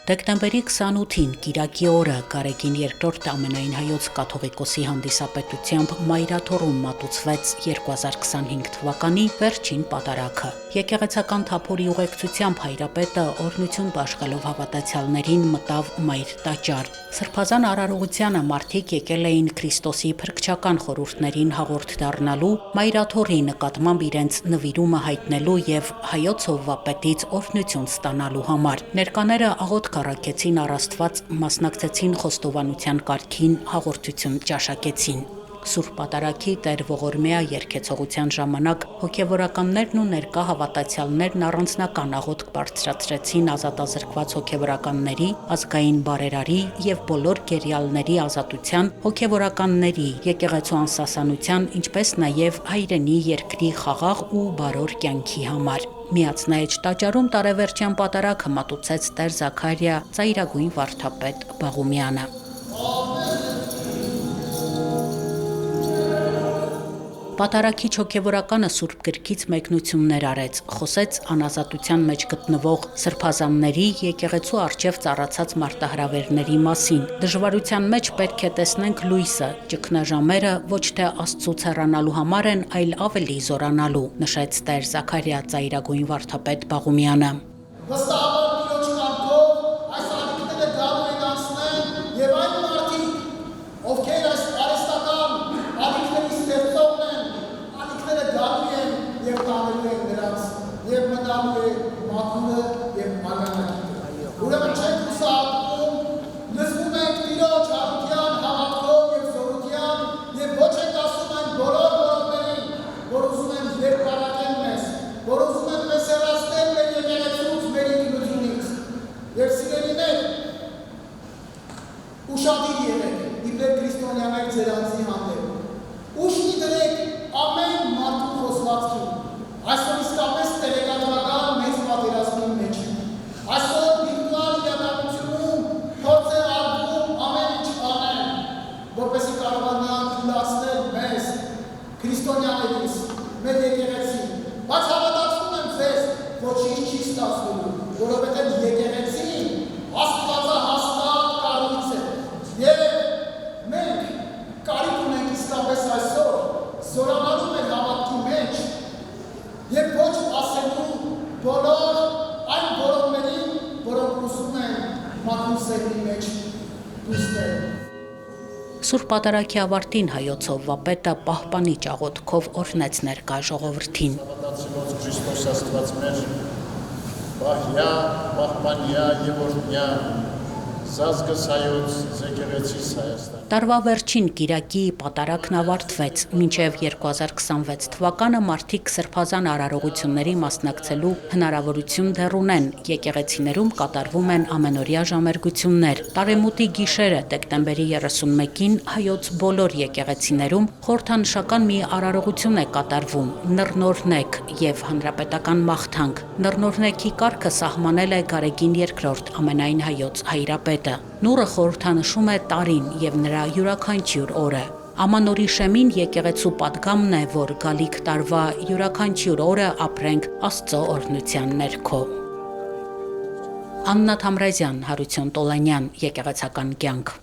Դեկտեմբերի 28-ին Կիրակի օրը Գարեգին II ամենայն հայոց կաթողիկոսի հանդիսապետությամբ Մայրաթոռում մատուցվեց 2025 թվականի վերջին պատարագը։ Եկեղեցական թափորի ուղեկցությամբ հայրապետը օրհնություն բաշխելով հավատացյալներին մտավ Մայր տաճար։ Սրբազան արարողությանը մարդիկ եկել էին Քրիստոսի փրկչական խորհուրդներին հաղորդ դառնալու, Մայրաթոռի նկատմամբ իրենց նվիրումը հայտնելու եւ հայոց հովվապետից օրհնություն ստանալու համար։ Ներկաները աղոթք առաքեցին առ Աստված, մասնակցեցին խոստովանության կարգին, հաղորդություն ճաշակեցին։ Սուրբ պատարագի Տեր Ողորմեա երգեցողության ժամանակ հոգևորականներն ու ներկա հավատացյալներն առանձնական աղոթք բարձրացրեցին ազատազրկված հոգևորականների, ազգային բարերարի եւ բոլոր գերիալների ազատության, հոգևորականների, եկեղեցու անսասանության, ինչպես նաեւ հայրենի երկրի խաղաղ ու բարոր կյանքի համար։ Միացնայեջ տաճարում տարեվերջյան պատարագը մատուցեց Տեր Զաքարիա ծայրագույն վարդապետ Բաղումյանը։ Պատարագիչ հոգևորականը Սուրբ գրքից մեկնություններ արեց, խոսեց անազատության մեջ գտնվող սրբազանների եկեղեցու առջև ծառացած մարտահրավերների մասին։ Դժվարության մեջ պետք է տեսնենք լույսը, ճգնաժամերը ոչ թե Աստծուց հեռանալու համար են, այլ ավելի զորանալու, նշեց Տեր Զաքարիա ծայրագույն վարդապետ Բաղումյանը։ Ուշադիր եղեք, իբրև քրիստոնյաներ ձեր անձի հանդեպ։ Ուշ մի դրեք ամեն մարդու խոսվածքին։ Այսօր իսկապես տեղեկատվական մեծ պատերազմի մեջ ենք։ Այսօր վիրտուալ իրականությունում փորձ է արվում ամեն ինչ անել, որպեսզի կարողանան թույլատրել մեզ, քրիստոնյաներիս, մեր եկեղեցին։ Բայց հավատացնում եմ ձեզ, ոչինչ չի ստացվելու, որովհետև եկեղեցին աստվածահաստատ կառույց է։ Եվ մենք կարիք ունենք իսկապես այսօր զորանալու մեր հավատքի մեջ եւ ոչ ասելու բոլոր այն բոլորներին, որոնք ուզում են մաքուր սերմի մեջ դուսնել։ Սուրբ պատարագի ավարտին հայոց հովվապետը պահպանիչ աղոթքով օրհնեց ներկա ժողովրդին։ Քրիստոս Աստված մեր պահյա, պահպանյա եւ օրհնյա Զազգս հայոց եկեղեցիս Հայաստան։ Տարվա վերջին Կիրակի պատարագն ավարտվեց, մինչև 2026 թվականը մարդիկ սրբազան արարողությունների մասնակցելու հնարավորություն դեռ ունեն։ Եկեղեցիներում կատարվում են ամենօրյա ժամերգություններ։ Տարեմուտի գիշերը դեկտեմբերի 31-ին հայոց բոլոր եկեղեցիներում խորհրդանշական մի արարողություն է կատարվում՝ նռնորնեկ եւ հանրապետական մաղթանք։ Նռնորնեքի կարգը սահմանել է Գարեգին II ամենայն հայոց հայրապետը։ Նուրը խորհրդանշում է տարին եւ նրա յուրաքանչյուր օրը։ Ամանորի շեմին եկեղեցու պատգամն է, որ գալիք տարվա յուրաքանչյուր օրը ապրենք Աստծո օրհնության ներքո։ Աննա Թամրազյան, Հարություն Տոլանյան, Եկեղեցական կյանք։